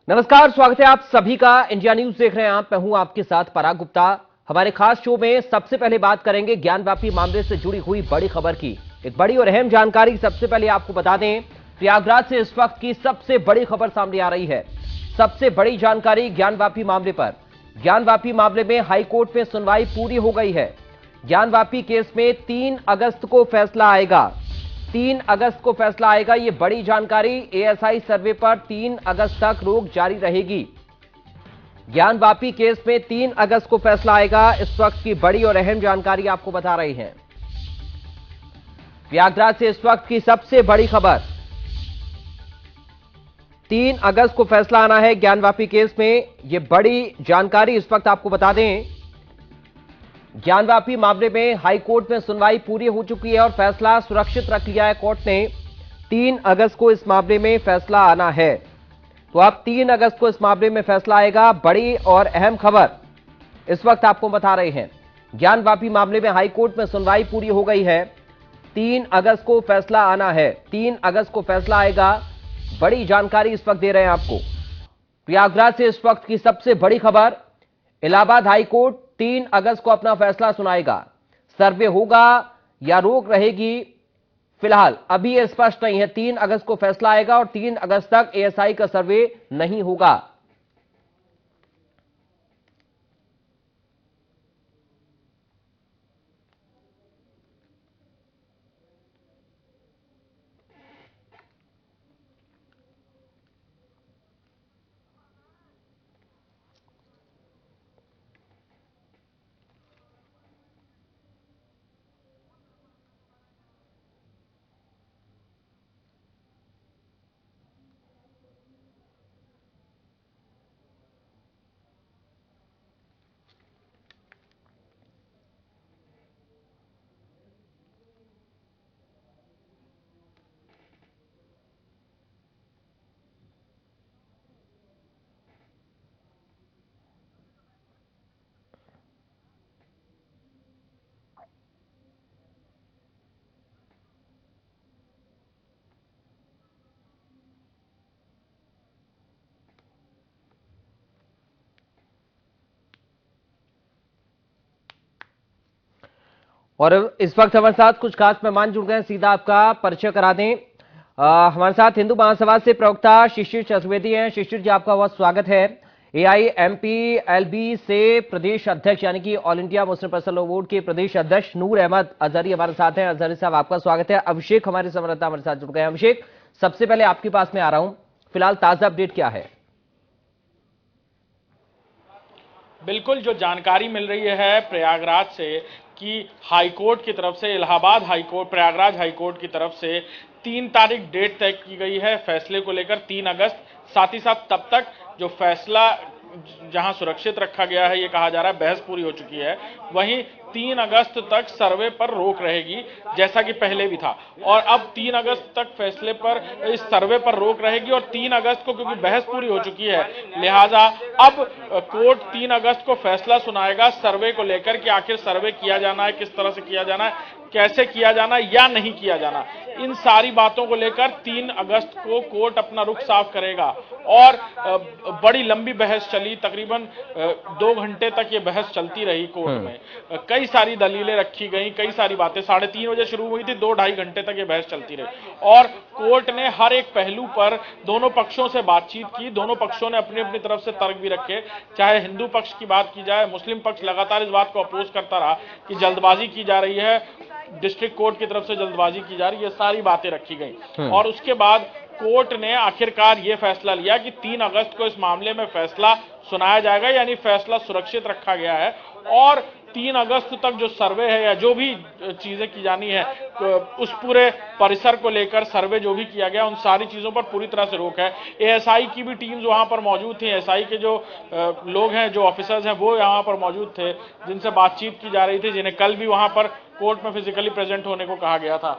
नमस्कार, स्वागत है आप सभी का। इंडिया न्यूज देख रहे हैं आप। मैं हूं आपके साथ पराग गुप्ता। हमारे खास शो में सबसे पहले बात करेंगे ज्ञानवापी मामले से जुड़ी हुई बड़ी खबर की। एक बड़ी और अहम जानकारी सबसे पहले आपको बता दें, प्रयागराज से इस वक्त की सबसे बड़ी खबर सामने आ रही है। सबसे बड़ी जानकारी ज्ञानवापी मामले पर। ज्ञानवापी मामले में हाईकोर्ट में सुनवाई पूरी हो गई है। ज्ञानवापी केस में 3 अगस्त को फैसला आएगा। 3 अगस्त को फैसला आएगा, ये बड़ी जानकारी। एएसआई सर्वे पर 3 अगस्त तक रोक जारी रहेगी। ज्ञानवापी केस में 3 अगस्त को फैसला आएगा। इस वक्त की बड़ी और अहम जानकारी आपको बता रहे हैं। प्रयागराज से इस वक्त की सबसे बड़ी खबर, 3 अगस्त को फैसला आना है ज्ञानवापी केस में। यह बड़ी जानकारी इस वक्त आपको बता दें, ज्ञानवापी मामले में हाईकोर्ट में सुनवाई पूरी हो चुकी है और फैसला सुरक्षित रख लिया है कोर्ट ने। 3 अगस्त को इस मामले में फैसला आना है। तो अब 3 अगस्त को इस मामले में फैसला आएगा। बड़ी और अहम खबर इस वक्त आपको बता रहे हैं। ज्ञानवापी मामले में हाईकोर्ट में सुनवाई पूरी हो गई है। 3 अगस्त को फैसला आना है। 3 अगस्त को फैसला आएगा। बड़ी जानकारी इस वक्त दे रहे हैं आपको। प्रयागराज से इस वक्त की सबसे बड़ी खबर, इलाहाबाद हाईकोर्ट 3 अगस्त को अपना फैसला सुनाएगा। सर्वे होगा या रोक रहेगी, फिलहाल अभी यह स्पष्ट नहीं है। 3 अगस्त को फैसला आएगा और 3 अगस्त तक एएसआई का सर्वे नहीं होगा। और इस वक्त हमारे साथ कुछ खास मेहमान जुड़ गए हैं, सीधा आपका परिचय करा दें। हमारे साथ हिंदू महासभा से प्रवक्ता शिशिर चतुर्वेदी हैं। शिशिर जी, आपका बहुत स्वागत है। एआईएमपीएलबी से प्रदेश अध्यक्ष यानी कि all India Muslim personal law board के प्रदेश अध्यक्ष नूर अहमद अजहरी हमारे साथ हैं। अजहरी साहब, आपका स्वागत है। अभिषेक हमारे संवाददाता हमारे साथ जुड़ गए हैं। अभिषेक, सबसे पहले आपके पास में आ रहा हूं, फिलहाल ताजा अपडेट क्या है? बिल्कुल, जो जानकारी मिल रही है प्रयागराज से कि हाईकोर्ट की तरफ से, इलाहाबाद हाईकोर्ट, प्रयागराज हाईकोर्ट की तरफ से 3 तारीख डेट तय की गई है फैसले को लेकर, 3 अगस्त। साथ ही साथ तब तक जो फैसला जहां सुरक्षित रखा गया है, ये कहा जा रहा है बहस पूरी हो चुकी है, वहीं 3 अगस्त तक सर्वे पर रोक रहेगी, जैसा कि पहले भी था। और अब 3 अगस्त तक फैसले पर, इस सर्वे पर रोक रहेगी और 3 अगस्त को, क्योंकि बहस पूरी हो चुकी है, लिहाजा अब कोर्ट 3 अगस्त को फैसला सुनाएगा सर्वे को लेकर कि आखिर सर्वे किया जाना है, किस तरह से किया जाना है, कैसे किया जाना या नहीं किया जाना। इन सारी बातों को लेकर 3 अगस्त को कोर्ट अपना रुख साफ करेगा। और बड़ी लंबी बहस चली, तकरीबन 2 घंटे तक ये बहस चलती रही कोर्ट में। कई सारी दलीलें रखी गई, कई सारी बातें। 3:30 बजे शुरू हुई थी, 2-2.5 घंटे तक ये बहस चलती रही और कोर्ट ने हर एक पहलू पर दोनों पक्षों से बातचीत की। दोनों पक्षों ने अपनी अपनी तरफ से तर्क भी रखे। चाहे हिंदू पक्ष की बात की जाए, मुस्लिम पक्ष लगातार इस बात को अपोज करता रहा कि जल्दबाजी की जा रही है, डिस्ट्रिक्ट कोर्ट की तरफ से जल्दबाजी की जा रही है, ये सारी बातें रखी गई। और उसके बाद कोर्ट ने आखिरकार ये फैसला लिया कि 3 अगस्त को इस मामले में फैसला सुनाया जाएगा, यानी फैसला सुरक्षित रखा गया है। और 3 अगस्त तक जो सर्वे है या जो भी चीजें की जानी है, उस पूरे परिसर को लेकर सर्वे जो भी किया गया, उन सारी चीजों पर पूरी तरह से रोक है। एएसआई की भी टीम्स वहां पर मौजूद थी। एएसआई के जो लोग हैं, जो ऑफिसर्स हैं, वो यहाँ पर मौजूद थे, जिनसे बातचीत की जा रही थी, जिन्हें कल भी वहां पर कोर्ट में फिजिकली प्रेजेंट होने को कहा गया था।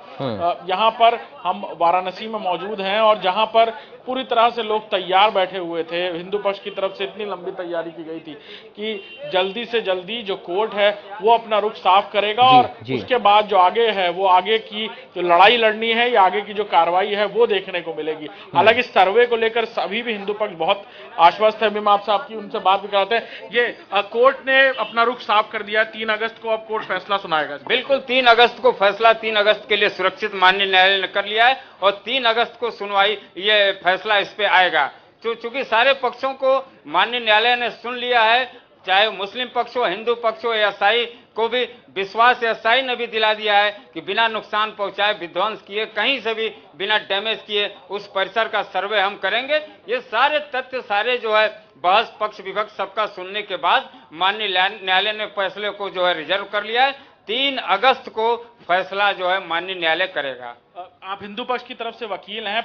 यहाँ पर हम वाराणसी में मौजूद हैं और जहाँ पर पूरी तरह से लोग तैयार बैठे हुए थे। हिंदू पक्ष की तरफ से इतनी लंबी तैयारी की गई थी कि जल्दी से जल्दी जो कोर्ट है वो अपना रुख साफ करेगा और उसके बाद जो आगे है वो आगे की जो लड़ाई लड़नी है या आगे की जो कार्रवाई है वो देखने को मिलेगी। हालांकि सर्वे को लेकर अभी भी हिंदू पक्ष बहुत आश्वस्त है। अभी मैं आपसे आपकी उनसे बात भी कराते हैं। ये कोर्ट ने अपना रुख साफ कर दिया, 3 अगस्त को अब कोर्ट फैसला सुनाएगा। बिल्कुल 3 अगस्त को फैसला 3 अगस्त के लिए सुरक्षित माननीय न्यायालय ने कर लिया है और 3 अगस्त को सुनवाई ये फैसला इस पे आएगा। चूंकि सारे पक्षों को माननीय न्यायालय ने सुन लिया है, चाहे मुस्लिम पक्ष हो, हिंदू पक्ष हो, एएसआई को भी विश्वास एएसआई ने भी दिला दिया है कि बिना नुकसान पहुंचाए, विध्वंस किए, कहीं से भी बिना डैमेज किए उस परिसर का सर्वे हम करेंगे। ये सारे तथ्य, सारे जो है बहस, पक्ष विपक्ष सबका सुनने के बाद माननीय न्यायालय ने फैसले को जो है रिजर्व कर लिया है। 3 अगस्त को फैसला जो है माननीय न्यायालय करेगा। आप हिंदू पक्ष की तरफ से वकील हैं,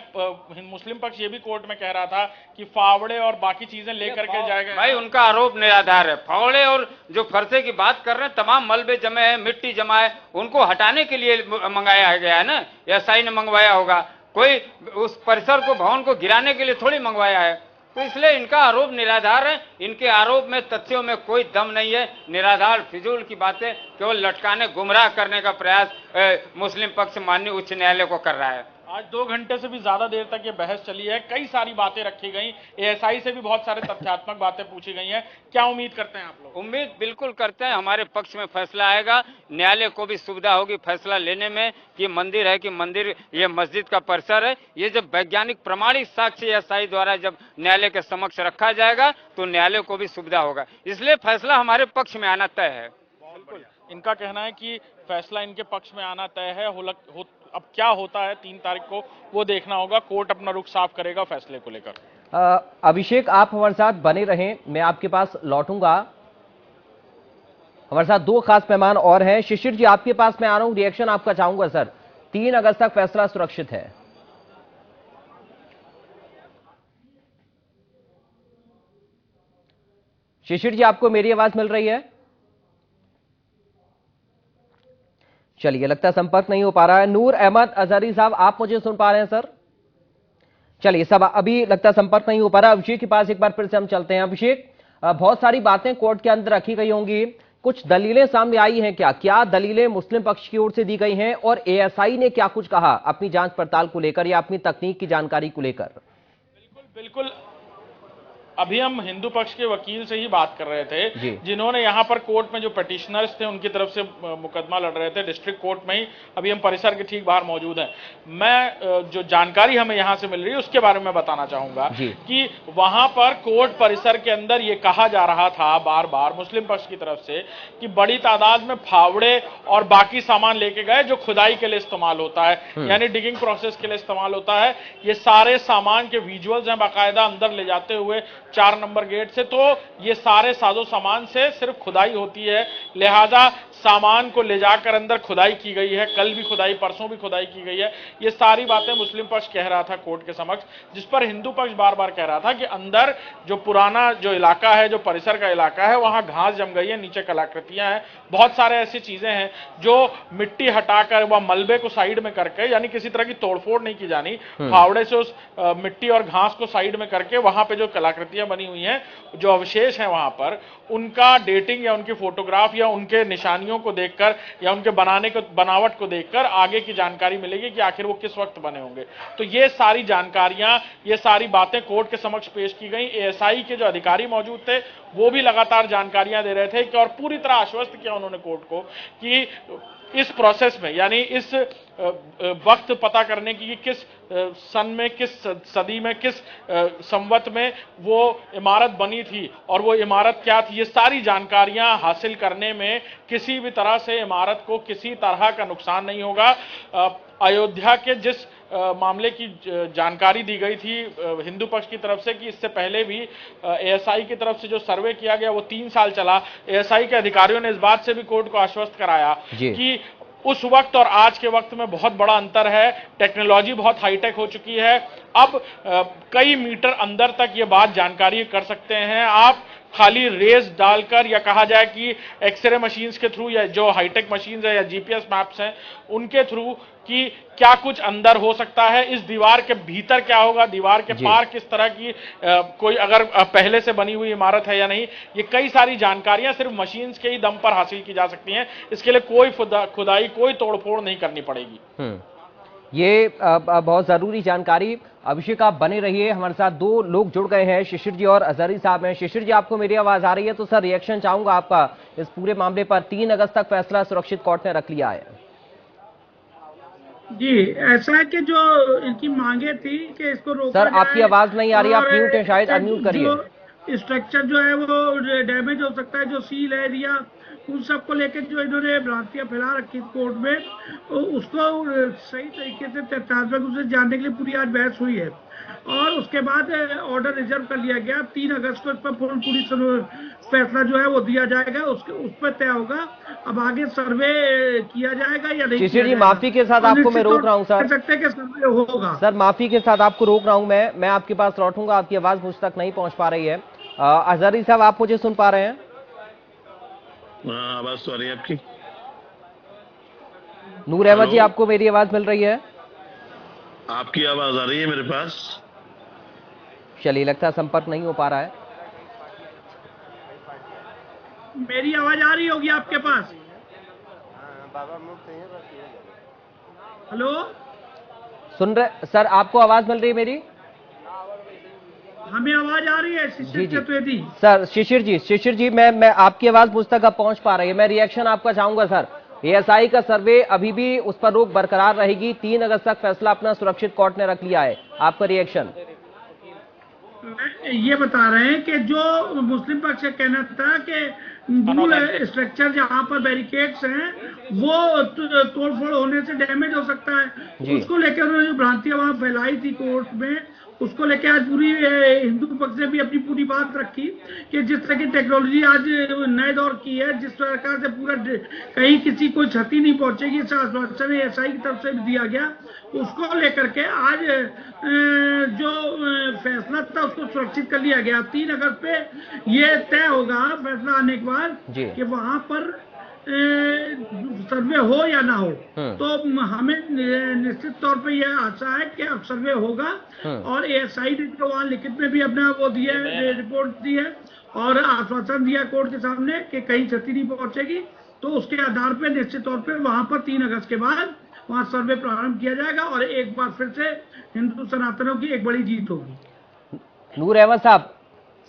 मुस्लिम पक्ष ये भी कोर्ट में कह रहा था कि फावड़े और बाकी चीजें लेकर के जाएगा। भाई उनका आरोप निराधार है। फावड़े और जो फरसे की बात कर रहे हैं, तमाम मलबे जमे हैं, मिट्टी जमा है, उनको हटाने के लिए मंगाया गया है ना। एएसआई ने मंगवाया होगा, कोई उस परिसर को, भवन को गिराने के लिए थोड़ी मंगवाया है। तो इसलिए इनका आरोप निराधार है। इनके आरोप में, तथ्यों में कोई दम नहीं है। निराधार फिजूल की बातें, केवल लटकाने, गुमराह करने का प्रयास मुस्लिम पक्ष माननीय उच्च न्यायालय को कर रहा है। आज 2 घंटे से भी ज्यादा देर तक ये बहस चली है, कई सारी बातें रखी गई, एएसआई से भी बहुत सारे तथ्यात्मक बातें पूछी गई हैं। क्या उम्मीद करते हैं आप लोग? उम्मीद बिल्कुल करते हैं हमारे पक्ष में फैसला आएगा। न्यायालय को भी सुविधा होगी फैसला लेने में कि मंदिर है कि मंदिर, ये मस्जिद का परिसर है। ये जब वैज्ञानिक प्रमाणिक साक्ष्य एएसआई द्वारा जब न्यायालय के समक्ष रखा जाएगा तो न्यायालय को भी सुविधा होगा। इसलिए फैसला हमारे पक्ष में आना तय है। इनका कहना है कि फैसला इनके पक्ष में आना तय है। अब क्या होता है 3 तारीख को वो देखना होगा। कोर्ट अपना रुख साफ करेगा फैसले को लेकर। अभिषेक, आप हमारे साथ बने रहें, मैं आपके पास लौटूंगा। हमारे साथ 2 खास मेहमान और हैं। शिशिर जी, आपके पास मैं आ रहा हूं, रिएक्शन आपका चाहूंगा सर। 3 अगस्त तक फैसला सुरक्षित है। शिशिर जी, आपको मेरी आवाज मिल रही है? चलिए, लगता है संपर्क नहीं हो पा रहा है। नूर अहमद अजहरी साहब, आप मुझे सुन पा रहे हैं सर? चलिए, सब अभी लगता है संपर्क नहीं हो पा रहा। अभिषेक के पास एक बार फिर से हम चलते हैं। अभिषेक, बहुत सारी बातें कोर्ट के अंदर रखी गई होंगी, कुछ दलीलें सामने आई हैं क्या दलीलें मुस्लिम पक्ष की ओर से दी गई हैं और एएसआई ने क्या कुछ कहा अपनी जांच पड़ताल को लेकर या अपनी तकनीक की जानकारी को लेकर? बिल्कुल अभी हम हिंदू पक्ष के वकील से ही बात कर रहे थे, जिन्होंने यहाँ पर कोर्ट में जो पिटिशनर्स थे उनकी तरफ से मुकदमा लड़ रहे थे डिस्ट्रिक्ट कोर्ट में ही। अभी हम परिसर के ठीक बाहर मौजूद हैं। मैं जो जानकारी हमें यहाँ से मिल रही है उसके बारे में बताना चाहूंगा कि वहां पर कोर्ट परिसर के अंदर ये कहा जा रहा था बार बार मुस्लिम पक्ष की तरफ से कि बड़ी तादाद में फावड़े और बाकी सामान लेके गए जो खुदाई के लिए इस्तेमाल होता है, यानी डिगिंग प्रोसेस के लिए इस्तेमाल होता है। ये सारे सामान के विजुअल्स हैं बाकायदा अंदर ले जाते हुए 4 नंबर गेट से। तो ये सारे साजो सामान से सिर्फ खुदाई होती है, लिहाजा सामान को ले जाकर अंदर खुदाई की गई है। कल भी खुदाई, परसों भी खुदाई की गई है। ये सारी बातें मुस्लिम पक्ष कह रहा था कोर्ट के समक्ष, जिस पर हिंदू पक्ष बार बार कह रहा था कि अंदर जो पुराना जो इलाका है, जो परिसर का इलाका है, वहां घास जम गई है, नीचे कलाकृतियां हैं, बहुत सारे ऐसी चीजें हैं जो मिट्टी हटाकर वह मलबे को साइड में करके, यानी किसी तरह की तोड़फोड़ नहीं की जानी, फावड़े से उस मिट्टी और घास को साइड में करके वहां पे जो कलाकृतियां बनी हुई हैं, जो अवशेष हैं वहां पर, उनका डेटिंग या उनकी फोटोग्राफ या उनके निशानियों को देखकर या उनके बनावट को देखकर आगे की जानकारी मिलेगी कि आखिर वो किस वक्त बने होंगे। तो ये सारी जानकारियां, ये सारी बातें कोर्ट के समक्ष पेश की गई। एएसआई के जो अधिकारी मौजूद थे वो भी लगातार जानकारियां दे रहे थे कि, और पूरी तरह आश्वस्त किया उन्होंने कोर्ट को कि इस प्रोसेस में, यानी इस वक्त पता करने की कि किस सन में, किस सदी में, किस संवत में वो इमारत बनी थी और वो इमारत क्या थी, ये सारी जानकारियां हासिल करने में किसी भी तरह से इमारत को किसी तरह का नुकसान नहीं होगा। अयोध्या के जिस मामले की जानकारी दी गई थी हिंदू पक्ष की तरफ से कि इससे पहले भी एएसआई की तरफ से जो सर्वे किया गया वो 3 साल चला। एएसआई के अधिकारियों ने इस बात से भी कोर्ट को आश्वस्त कराया कि उस वक्त और आज के वक्त में बहुत बड़ा अंतर है, टेक्नोलॉजी बहुत हाईटेक हो चुकी है। अब कई मीटर अंदर तक ये बात जानकारी कर सकते हैं आप खाली रेस डालकर या कहा जाए कि एक्सरे मशीन्स के थ्रू या जो हाईटेक मशीन्स है या जीपीएस मैप्स हैं उनके थ्रू कि क्या कुछ अंदर हो सकता है, इस दीवार के भीतर क्या होगा, दीवार के पार किस तरह की कोई अगर पहले से बनी हुई इमारत है या नहीं, ये कई सारी जानकारियां सिर्फ मशीन्स के ही दम पर हासिल की जा सकती हैं। इसके लिए कोई खुदाई कोई तोड़फोड़ नहीं करनी पड़ेगी। ये बहुत जरूरी जानकारी। अभिषेक आप बने रहिए, हमारे साथ दो लोग जुड़ गए हैं, शिशिर जी और अजहरी साहब हैं। शिशिर जी, आपको मेरी आवाज आ रही है? तो सर रिएक्शन चाहूंगा आपका इस पूरे मामले पर। 3 अगस्त तक फैसला सुरक्षित कोर्ट ने रख लिया है। जी, ऐसा है कि जो इनकी मांगे थी कि इसको रोका सर आपकी आवाज नहीं आ रही, आप म्यूट है शायद, अनम्यूट करिए। स्ट्रक्चर जो है वो डैमेज हो सकता है, जो सील है या उन सबको लेकर जो इन्होंने भ्रांतियां फैला रखी कोर्ट में, तो उसको सही तरीके से तथ्यात्मक रूप से जानने के लिए पूरी आज बहस हुई है और उसके बाद ऑर्डर रिजर्व कर लिया गया। 3 अगस्त को इस पर पूरी फैसला जो है वो दिया जाएगा, उस पर तय होगा। अब आगे सर्वे किया जाएगा या नहीं। शिशिर जी, माफी के साथ आपको मैं रोक रहा हूँ सर, सकते हैं कि सर्वे होगा। सर माफी के साथ आपको रोक रहा हूँ मैं आपके पास लौटूंगा, आपकी आवाज मुझ तक नहीं पहुंच पा रही है। अजहरी साहब, आप मुझे सुन पा रहे हैं? आवाज तो आ रही है आपकी। नूर अहमद जी, आपको मेरी आवाज मिल रही है? आपकी आवाज आ रही है मेरे पास। चलिए, लगता है संपर्क नहीं हो पा रहा है। मेरी आवाज आ रही होगी आपके पास? हेलो, सुन रहे सर? आपको आवाज मिल रही है मेरी? हमें आवाज आ रही है शिशिर चतुर्वेदी। सर शिशिर जी, मैं आपकी आवाज मुझ तक अब पहुंच पा रही है। मैं रिएक्शन आपका चाहूंगा सर। एएसआई का सर्वे अभी भी उस पर रोक बरकरार रहेगी। 3 अगस्त तक फैसला अपना सुरक्षित कोर्ट ने रख लिया है, आपका रिएक्शन? ये बता रहे हैं कि जो मुस्लिम पक्ष का कहना था कि मूल स्ट्रक्चर जहां पर बैरिकेड्स हैं वो तोड़फोड़ होने से डैमेज हो सकता है, उसको लेकर उन्होंने जो भ्रांतियां वहां फैलाई थी कोर्ट में, उसको लेकर आज पूरी हिंदू पक्ष ने भी अपनी पूरी बात रखी कि जिस तरह की टेक्नोलॉजी आज नए दौर की है, जिस प्रकार से पूरा कहीं किसी को क्षति नहीं पहुंचेगी, इस आश्वासन एएसआई की तरफ से भी दिया गया, उसको लेकर के आज जो फैसला था उसको सुरक्षित कर लिया गया। 3 अगस्त पे ये तय होगा फैसला आने के बाद कि वहां पर सर्वे हो या ना हो। तो हमें निश्चित तौर पे यह आशा है कि अब सर्वे होगा और एएसआई ने तो वहां लिखित में भी अपना वो दिया, रिपोर्ट दी है और आश्वासन दिया कोर्ट के सामने कि कहीं क्षति नहीं पहुंचेगी। तो उसके आधार पर निश्चित तौर पे वहां पर 3 अगस्त के बाद वहां सर्वे प्रारंभ किया जाएगा और एक बार फिर से हिंदू सनातनों की एक बड़ी जीत होगी। नूर अहमद साहब,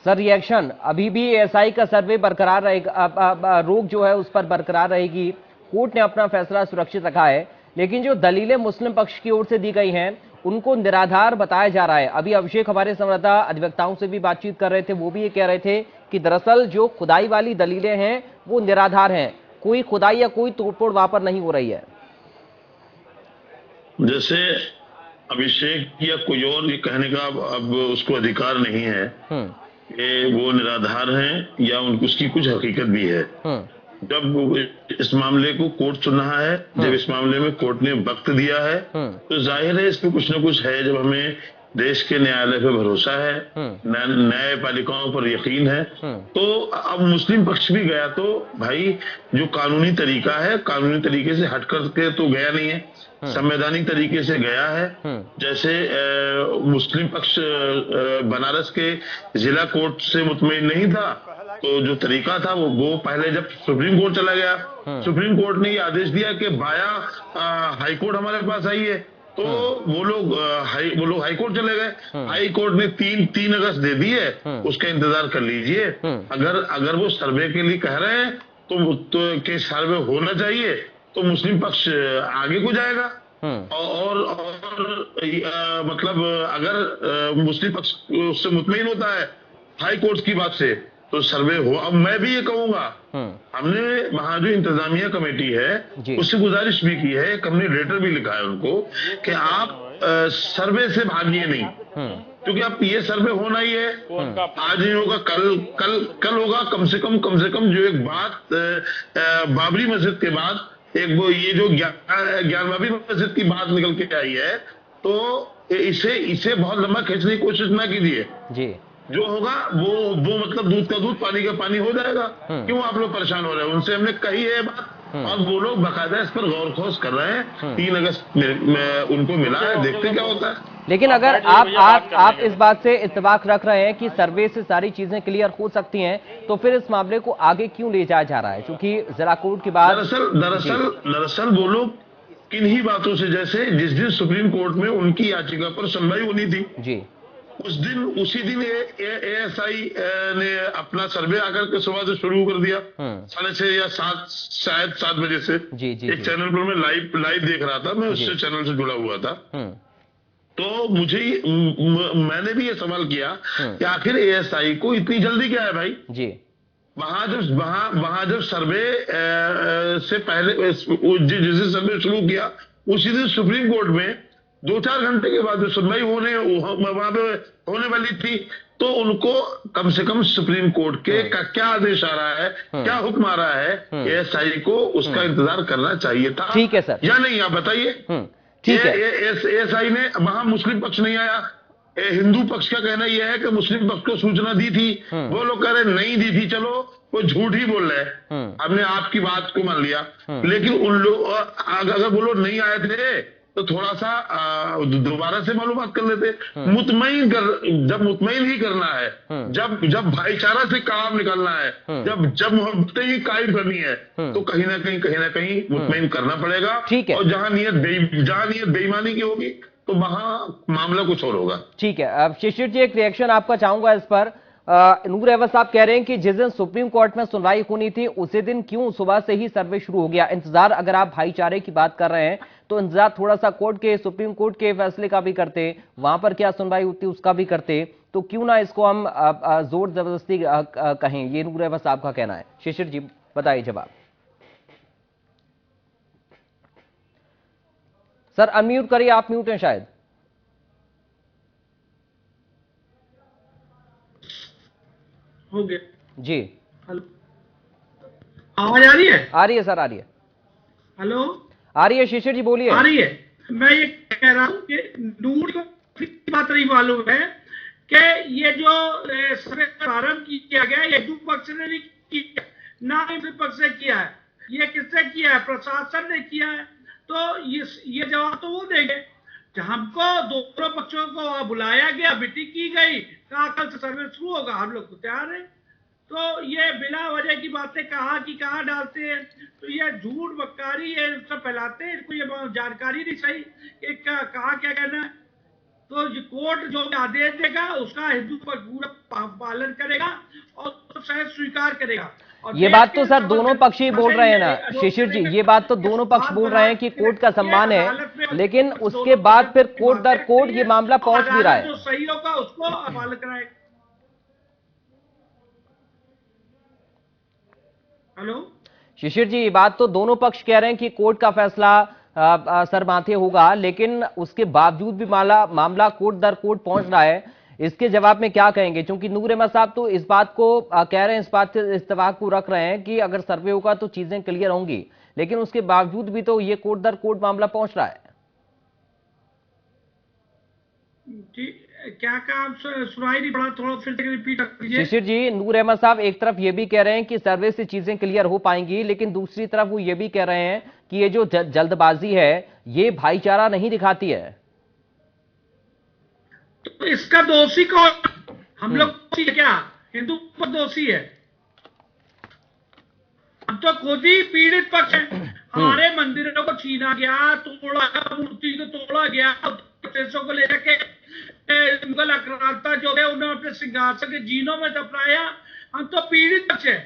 सर रिएक्शन? अभी भी एएसआई का सर्वे बरकरार रहेगा, रोक जो है उस पर बरकरार रहेगी। कोर्ट ने अपना फैसला सुरक्षित रखा है, लेकिन जो दलीलें मुस्लिम पक्ष की ओर से दी गई हैं उनको निराधार बताया जा रहा है। अभी अभिषेक हमारे संवाददाता अधिवक्ताओं से भी बातचीत कर रहे थे, वो भी ये कह रहे थे कि दरअसल जो खुदाई वाली दलीलें हैं वो निराधार हैं, कोई खुदाई या कोई तोड़फोड़ वहां पर नहीं हो रही है। जैसे अभिषेक या कोई और ये कहने का अब उसको अधिकार नहीं है कि वो निराधार हैं या उसकी कुछ हकीकत भी है। जब इस मामले को कोर्ट सुन रहा है, जब इस मामले में कोर्ट ने वक्त दिया है, तो जाहिर है इसमें कुछ न कुछ है। जब हमें देश के न्यायालय पे भरोसा है, न्यायपालिकाओं पर यकीन है, तो अब मुस्लिम पक्ष भी गया तो भाई जो कानूनी तरीका है, कानूनी तरीके से हट करके तो गया नहीं है, संवैधानिक तरीके से गया है। जैसे मुस्लिम पक्ष बनारस के जिला कोर्ट से मुतमईन नहीं था, तो जो तरीका था वो पहले जब सुप्रीम कोर्ट चला गया, सुप्रीम कोर्ट ने ये आदेश दिया कि बाया हाई कोर्ट हमारे पास आई है, तो वो लोग हाई कोर्ट चले गए। हाई कोर्ट ने 3 अगस्त दे दी है, उसका इंतजार कर लीजिए। अगर वो सर्वे के लिए कह रहे हैं तो के सर्वे होना चाहिए, तो मुस्लिम पक्ष आगे को जाएगा। और मतलब अगर मुस्लिम पक्ष उससे मुतमईन होता है हाई कोर्ट की बात से, तो सर्वे हो। अब मैं भी ये कहूंगा, हमने वहां जो इंतजामिया कमेटी है उससे गुजारिश भी की है, एक हमने लेटर भी लिखा है उनको कि आप सर्वे से भागिए नहीं, क्योंकि अब ये सर्वे होना ही है, आज नहीं होगा कल होगा। कम से कम जो एक बात बाबरी मस्जिद के बाद एक वो ये जो ज्ञानवापी मस्जिद की बात निकल के आई है, तो इसे बहुत लंबा खींचने की कोशिश ना कीजिए। जो होगा वो मतलब दूध का दूध पानी का पानी हो जाएगा। क्यों आप लोग परेशान हो रहे हैं? उनसे हमने कही है बात और वो लोग बाकायदा इस पर गौर खोज कर रहे हैं। 3 अगस्त में उनको मिला है, देखते क्या होता है। लेकिन अगर आप इस बात से इत्तेफाक रख रहे हैं कि सर्वे से सारी चीजें क्लियर हो सकती हैं, तो फिर इस मामले को आगे क्यों ले जाया जा रहा है? क्योंकि जिला कोर्ट की बात दरअसल वो लोग किन्हीं बातों से, जैसे जिस दिन सुप्रीम कोर्ट में उनकी याचिका पर सुनवाई होनी थी जी, उसी दिन एएसआई ने अपना सर्वे आकर के सुबह से शुरू कर दिया 6:30 या 7 शायद 7 बजे से। एक चैनल पर मैं लाइव देख रहा था, मैं उससे चैनल से जुड़ा हुआ था। तो मैंने भी ये सवाल किया कि आखिर एएसआई को इतनी जल्दी क्या है भाई जी? वहां जब सर्वे से पहले जिस दिन सर्वे शुरू किया उसी दिन सुप्रीम कोर्ट में 2-4 घंटे के बाद सुनवाई वहां पे होने वाली थी। तो उनको कम से कम सुप्रीम कोर्ट के का क्या आदेश आ रहा है, क्या हुक्म आ रहा है, एएसआई को उसका इंतजार करना चाहिए था। ठीक है सर, या नहीं? आप बताइए। ठीक है, एएसआई ने, वहां मुस्लिम पक्ष नहीं आया। हिंदू पक्ष का कहना यह है कि मुस्लिम पक्ष को सूचना दी थी, वो लोग कह रहे नहीं दी थी। चलो वो झूठ ही बोल रहे हैं, हमने आपकी बात को मान लिया। लेकिन उन लोग अगर वो लोग नहीं आए थे तो थोड़ा सा दोबारा से मालूमात कर लेते। जब मुतमईन ही करना है, जब भाईचारा से काम निकालना है, जब मोहब्बतें ही कायम करनी है, तो कहीं ना कहीं मुतमईन करना पड़ेगा। और जहां नियत बेईमानी की होगी तो वहां मामला कुछ और होगा। ठीक है, अब शिशिर जी एक रिएक्शन आपका चाहूंगा इस पर। नूर अहमद साहब कह रहे हैं कि जिस दिन सुप्रीम कोर्ट में सुनवाई होनी थी उसी दिन क्यों सुबह से ही सर्वे शुरू हो गया? इंतजार, अगर आप भाईचारे की बात कर रहे हैं तो इंतजार थोड़ा सा सुप्रीम कोर्ट के फैसले का भी करते, वहां पर क्या सुनवाई होती उसका भी करते, तो क्यों ना इसको हम जोर जबरदस्ती कहें? ये नूर अहमद साहब का कहना है। शिशिर जी बताइए जवाब। सर अनम्यूट करिए, आप म्यूट हैं शायद। हो गया जी। हेलो, आवाज आ रही है? आ रही है सर, आ रही है। हेलो, आ रही है शिशिर जी, बोलिए। आ रही है। मैं ये कह रहा हूँ कि नूर को बात नहीं मालूम है कि ये जो सर्वे प्रारंभ किया गया ये हिंदू पक्ष ने नहीं किया, ना ही पक्ष से किया है। ये किसने किया है? प्रशासन ने किया है। तो ये जवाब तो वो देंगे। हमको दोनों पक्षों को बुलाया गया, मीटिंग की गई, कहा कल से सर्वे शुरू होगा, हम लोग तो तैयार हैं। तो ये बिना वजह की बातें कहाँ डालते हैं, तो ये झूठ बक्कारी ये सब फैलाते हैं। इनको ये जानकारी नहीं सही कि कहाँ क्या कहना है। तो कोर्ट जो आदेश देगा उसका हिंदू पर पूरा पालन करेगा और तो शायद स्वीकार करेगा। ये बात तो सर दोनों पक्ष ही बोल रहे हैं ना शिशिर जी, ये बात तो दोनों पक्ष बोल रहे हैं कि कोर्ट का सम्मान है, लेकिन उसके बाद फिर कोर्ट दर कोर्ट ये मामला पहुंच भी रहा है। जो सही होगा उसको पालन कराएगा। हेलो शिशिर जी, ये बात तो दोनों पक्ष कह रहे हैं कि कोर्ट का फैसला सर माथे होगा, लेकिन उसके बावजूद भी मामला कोर्ट दर कोर्ट पहुंच रहा है। इसके जवाब में क्या कहेंगे? क्योंकि नूर अहमद साहब तो इस बात को कह रहे हैं, इस बात से इत्तेफाक को रख रहे हैं कि अगर सर्वे होगा तो चीजें क्लियर होंगी, लेकिन उसके बावजूद भी तो ये कोर्ट दर कोर्ट मामला पहुंच रहा है। क्या काम सुनाई नहीं पड़ा, थोड़ा फिर से रिपीट कीजिए। शिशिर जी, नूर अहमद साहब एक तरफ ये भी कह रहे हैं कि सर्वे से चीजें क्लियर हो पाएंगी, लेकिन दूसरी तरफ वो ये भी कह रहे हैं कि ये जो जल्दबाजी है ये भाईचारा नहीं दिखाती है। तो इसका दोषी कौन? हम लोग क्या हिंदू पर दोषी है? हम तो खुद ही पीड़ित पक्ष है। हमारे मंदिरों को छीना गया, तोड़ा, मूर्ति को तोड़ा गया, को लेकर के मुगल आक्रांता जो है उन्होंने अपने सिंहासन के जीनों में दफनाया। हम तो पीड़ित पक्ष है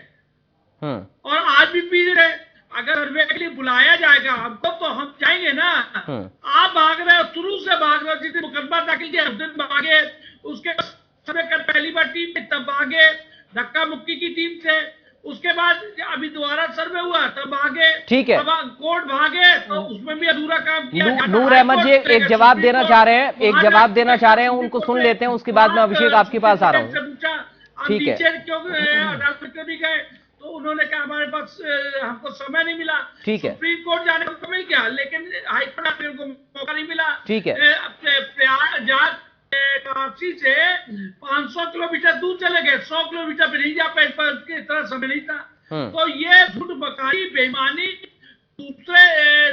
और आज भी पीड़ित है। अगर सर्वे के लिए बुलाया जाएगा हमको तो हम जाएंगे ना। आप भाग रहे हो, शुरू से भाग रहे हो। जिस दिन मुकदमा दाखिल किया उस दिन भागे, उसके सर्वे कर पहली बार टीम में तब भागे, धक्का मुक्की की टीम से, उसके बाद अभी दोबारा सर्वे हुआ तब भागे, ठीक है, कोर्ट भागे तो उसमें भी अधूरा काम किया। नूर अहमद जी एक जवाब देना चाह रहे हैं, उनको सुन लेते हैं, उसके बाद मैं अभिषेक आपके पास आ रहा हूँ। ठीक है, क्यों नहीं गए? तो उन्होंने कहा हमारे पास हमको समय नहीं मिला। ठीक है, सुप्रीम कोर्ट जाने को समय क्या, लेकिन हाईकोर्ट को मौका नहीं मिला। ठीक है, काशी से 500 किलोमीटर दूर चले गए, 100 किलोमीटर पे नहीं जा पाए, पर इतना समय नहीं था। तो ये झूठ बकारी बेईमानी, दूसरे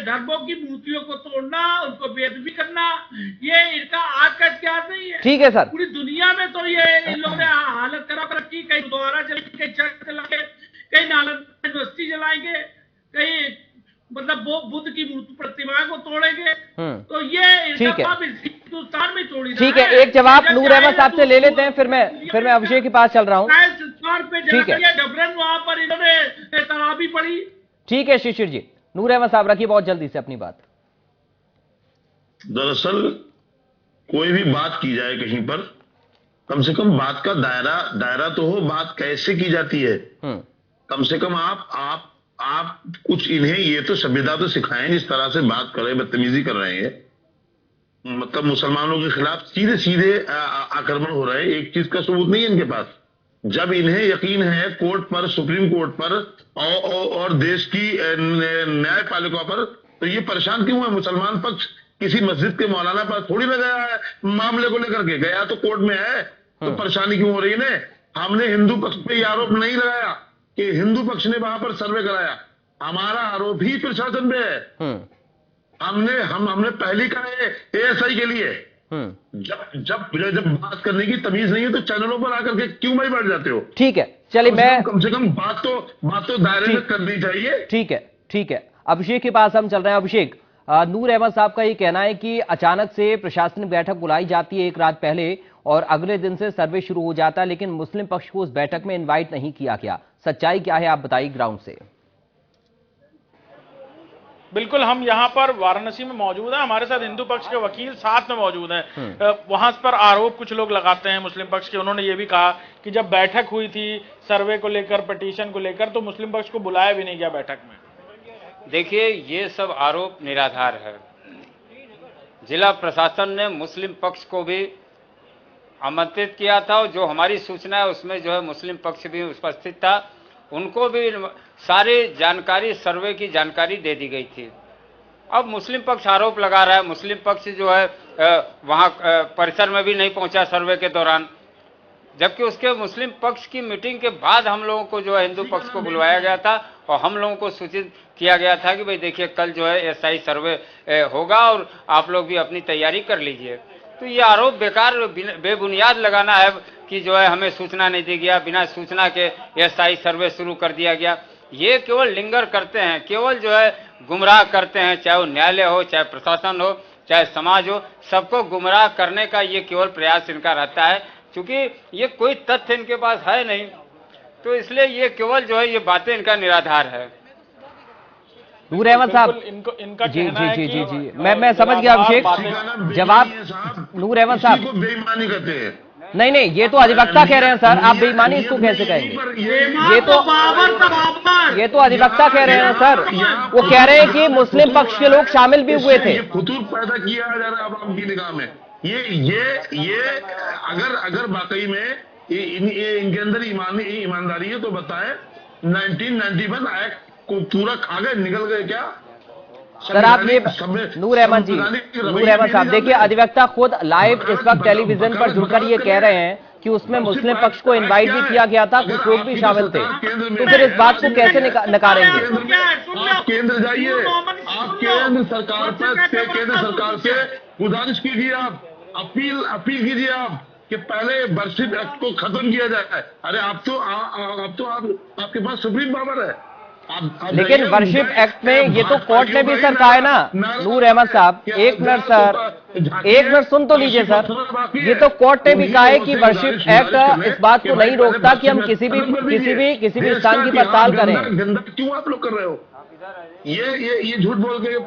धर्मों की मूर्तियों को तोड़ना, उनको बेअदबी करना, ये इनका आज का इतिहास नहीं है। ठीक है सर। पूरी दुनिया में तो ये इन लोगों ने हालत खराब रखी, कहीं गुरुद्वारा जलाएंगे, कहीं चर्च जलाएंगे, कहीं नालंदा यूनिवर्सिटी जलाएंगे, कहीं मतलब वो बुद्ध की मूर्ति प्रतिमा को तोड़ेंगे। तो ये हिंदुस्तान में तोड़ी। ठीक है, एक जवाब नूर अहमद साहब से ले लेते हैं, फिर मैं अभिषेक के पास चल रहा हूँ। ठीक है, डबरन वहां पर इन्होंने तराबी पड़ी। ठीक है शिशिर जी, नूर अहमद साहब रखिए बहुत जल्दी से अपनी बात। दरअसल कोई भी बात की जाए कहीं पर, कम से कम बात का दायरा तो हो, बात कैसे की जाती है। कम से कम आप कुछ इन्हें ये तो सभ्यता तो सिखाएं, जिस तरह से बात कर रहे, बदतमीजी कर रहे हैं, मतलब मुसलमानों के खिलाफ सीधे सीधे आक्रमण हो रहे हैं। एक चीज का सबूत नहीं है इनके पास। जब इन्हें यकीन है कोर्ट पर, सुप्रीम कोर्ट पर और देश की न्यायपालिका पर, तो ये परेशान क्यों है? मुसलमान पक्ष किसी मस्जिद के मौलाना पर थोड़ी ना गया है मामले को लेकर के, गया तो कोर्ट में है, तो परेशानी क्यों हो रही है? हमने हिंदू पक्ष पे आरोप नहीं लगाया कि हिंदू पक्ष ने वहां पर सर्वे कराया, हमारा आरोप ही प्रशासन पे है। हमने पहले कहा है एएसआई के लिए, जब बात करने की तमीज नहीं है तो चैनलों पर आकर के क्यों भाई बैठ जाते हो? ठीक है, चलिए मैं कम से कम बात तो दायरे में करनी चाहिए। ठीक है, अभिषेक के पास हम चल रहे हैं। अभिषेक, नूर अहमद साहब का ये कहना है कि अचानक से प्रशासनिक बैठक बुलाई जाती है एक रात पहले और अगले दिन से सर्वे शुरू हो जाता है, लेकिन मुस्लिम पक्ष को उस बैठक में इनवाइट नहीं किया गया। सच्चाई क्या है, आप बताइए ग्राउंड से। बिल्कुल, हम यहाँ पर वाराणसी में मौजूद हैं, हमारे साथ हिंदू पक्ष के वकील साथ में मौजूद हैं। वहां पर आरोप कुछ लोग लगाते हैं मुस्लिम पक्ष के। उन्होंने ये भी कहा कि जब बैठक हुई थी सर्वे को लेकर, पिटीशन को लेकर, तो मुस्लिम पक्ष को बुलाया भी नहीं गया बैठक में। देखिए, ये सब आरोप निराधार है। जिला प्रशासन ने मुस्लिम पक्ष को भी आमंत्रित किया था और जो हमारी सूचना है उसमें जो है मुस्लिम पक्ष भी उपस्थित था, उनको भी सारी जानकारी, सर्वे की जानकारी दे दी गई थी। अब मुस्लिम पक्ष आरोप लगा रहा है, मुस्लिम पक्ष जो है वहां परिसर में भी नहीं पहुंचा सर्वे के दौरान, जबकि उसके मुस्लिम पक्ष की मीटिंग के बाद हम लोगों को जो है हिंदू पक्ष को बुलवाया गया था और हम लोगों को सूचित किया गया था कि भाई देखिए कल जो है एसआई सर्वे होगा और आप लोग भी अपनी तैयारी कर लीजिए। तो ये आरोप बेकार बेबुनियाद लगाना है कि जो है हमें सूचना नहीं दी गया, बिना सूचना के एसआई सर्वे शुरू कर दिया गया। ये केवल लिंगर करते हैं, केवल जो है गुमराह करते हैं, चाहे वो न्यायालय हो, चाहे प्रशासन हो, चाहे समाज हो, सबको गुमराह करने का ये केवल प्रयास इनका रहता है। क्योंकि ये कोई तथ्य इनके पास है नहीं, तो इसलिए ये केवल जो है ये बातें इनका निराधार है। नूर अहमद साहब, इनका जी कहना है जी कि जी जी मैं समझ गया अभिषेक। जवाब नूर अहमद साहब, बेईमानी करते हैं। नहीं, ये तो अधिवक्ता कह रहे हैं सर, आप बेईमानी इसको कैसे कहेंगे? ये तो अधिवक्ता कह रहे हैं सर, वो कह रहे हैं कि मुस्लिम पक्ष के लोग शामिल भी हुए थे। फतूर पैदा किया जा रहा है आवाम की निगाह में। ये अगर वाकई में इनके अंदर ईमानदारी है तो बताएं, 1991 एक्ट को पूरा खा गए, निकल गए क्या? सर आप ये नूर अहमद साहब देखिए, अधिवक्ता खुद लाइव इस वक्त टेलीविजन पर जुड़कर ये कह रहे हैं कि उसमें मुस्लिम पक्ष को इनवाइट भी किया गया था, कुछ लोग भी शामिल थे, तो फिर इस बात को कैसे नकारेंगे? आप केंद्र जाइए, आप केंद्र सरकार से गुजारिश कीजिए, आप अपील कीजिए आप कि पहले वर्शिप एक्ट को खत्म किया जाए। अरे आपके पास सुप्रीम पावर है। लेकिन वर्शिप एक्ट में ये तो कोर्ट ने भी सर कहा है ना नूर अहमद साहब, एक मिनट सर, एक मिनट सुन तो लीजिए सर। ये तो कोर्ट ने भी कहा है कि वर्शिप एक्ट इस बात को नहीं रोकता कि हम किसी भी स्थान की पड़ताल करें। गंदा क्यों आप लोग कर रहे हो? ये झूठ बोल के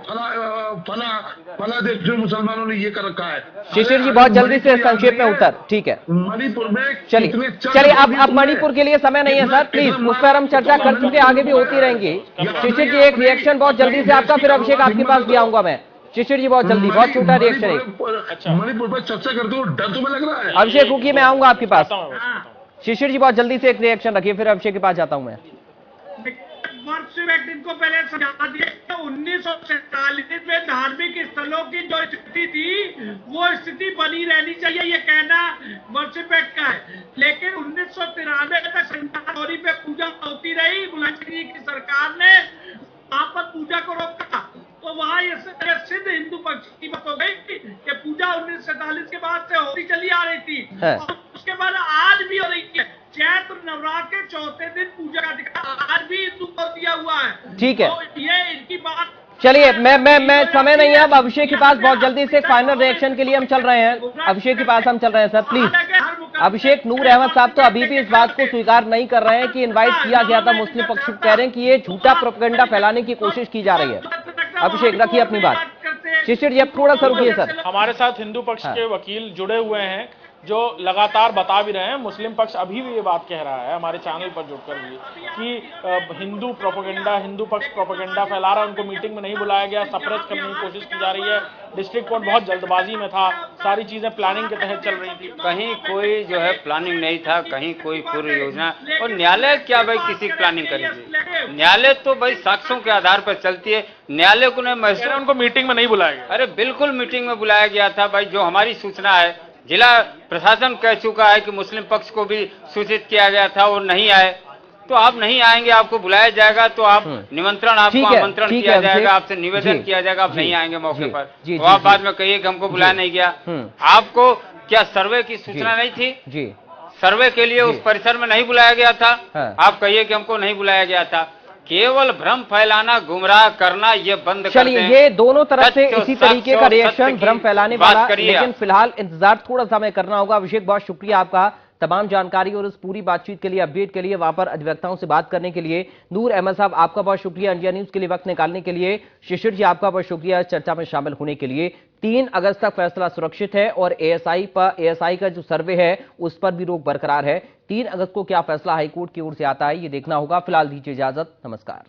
फला देश में मुसलमानों ने ये कर रखा है। शिशिर जी बहुत जल्दी से संक्षेप में उत्तर। ठीक है, मणिपुर में चलिए अब मणिपुर के लिए समय नहीं है सर, प्लीज उस पर हम चर्चा कर चुके, आगे भी होती रहेंगी। शिशिर जी एक रिएक्शन बहुत जल्दी से आपका, फिर अभिषेक आपके पास भी आऊंगा मैं। शिशिर जी बहुत जल्दी, बहुत छोटा रिएक्शन है। मणिपुर पर चर्चा करते हो, डर तुम्हें लग रहा है? अभिषेक रुकिए, मैं आऊंगा आपके पास। शिशिर जी बहुत जल्दी से एक रिएक्शन रखिए, फिर अभिषेक के पास जाता हूं मैं। वर्शिप एक्ट इनको पहले समझा दिया। 1947 में धार्मिक स्थल होटलों की जो स्थिति थी वो स्थिति बनी रहनी चाहिए, ये कहना वर्षिप एक्ट का है। लेकिन 1993 तक संगमरमर पे पूजा होती रही, मुलायम सिंह जी की सरकार ने वहां पर पूजा को रोका, तो वहां ये सिद्ध हिंदू पक्ष की बात हो गई कि पूजा 1947 के बाद से होती चली आ रही थी और उसके बाद आज भी हो रही है। चैत्र नवरात्र के चौथे दिन पूजा का अधिकार आज भी हिंदू को दिया हुआ है। ठीक है, तो ये इनकी बात। चलिए मैं समय नहीं है, अब अभिषेक के पास बहुत जल्दी से फाइनल रिएक्शन के लिए हम चल रहे हैं। अभिषेक के पास हम चल रहे हैं सर, प्लीज। अभिषेक, नूर अहमद साहब तो अभी भी इस बात को स्वीकार नहीं कर रहे हैं कि इनवाइट किया गया था, मुस्लिम पक्ष कह रहे हैं कि ये झूठा प्रोपेगेंडा फैलाने की कोशिश की जा रही है। अभिषेक, रखिए अपनी बात। शिशिर जी, अब थोड़ा सा रुकिए सर। हमारे साथ हिंदू पक्ष के वकील जुड़े हुए हैं जो लगातार बता भी रहे हैं, मुस्लिम पक्ष अभी भी ये बात कह रहा है हमारे चैनल पर जुड़कर भी कि हिंदू प्रोपेगेंडा, हिंदू पक्ष प्रोपेगेंडा फैला रहा है, उनको मीटिंग में नहीं बुलाया गया, सप्रेस करने की कोशिश की जा रही है। डिस्ट्रिक्ट कोर्ट बहुत जल्दबाजी में था, सारी चीजें प्लानिंग के तहत चल रही थी। कहीं कोई जो है प्लानिंग नहीं था, कहीं कोई पूर्व योजना, और न्यायालय क्या भाई किसी की प्लानिंग करेगी? न्यायालय तो भाई साक्ष्यों के आधार पर चलती है। न्यायालय को महसूस, उनको मीटिंग में नहीं बुलाया गया। अरे बिल्कुल मीटिंग में बुलाया गया था भाई, जो हमारी सूचना है जिला प्रशासन कह चुका है कि मुस्लिम पक्ष को भी सूचित किया गया था और नहीं आए, तो आप नहीं आएंगे, आपको बुलाया जाएगा तो आप निमंत्रण, आपको आमंत्रण किया जाएगा, आपसे निवेदन किया जाएगा, आप नहीं आएंगे मौके पर, तो आप बाद में कहिए कि हमको बुलाया नहीं गया। आपको क्या सर्वे की सूचना नहीं थी? सर्वे के लिए उस परिसर में नहीं बुलाया गया था? आप कहिए कि हमको नहीं बुलाया गया था। केवल भ्रम फैलाना, गुमराह करना, ये बंद कर दें। चलिए, ये दोनों तरफ से इसी तरीके का रिएक्शन, भ्रम फैलाने वाला, लेकिन फिलहाल इंतजार थोड़ा सा हमें करना होगा। अभिषेक, बहुत शुक्रिया आपका तमाम जानकारी और इस पूरी बातचीत के लिए, अपडेट के लिए, वहां पर अधिवक्ताओं से बात करने के लिए। नूर अहमद साहब, आपका बहुत शुक्रिया इंडिया न्यूज के लिए वक्त निकालने के लिए। शिशिर जी, आपका बहुत शुक्रिया इस चर्चा में शामिल होने के लिए। 3 अगस्त तक फैसला सुरक्षित है और एएसआई का जो सर्वे है उस पर भी रोक बरकरार है। 3 अगस्त को क्या फैसला हाईकोर्ट की ओर से आता है, ये देखना होगा। फिलहाल दीजिए इजाजत, नमस्कार।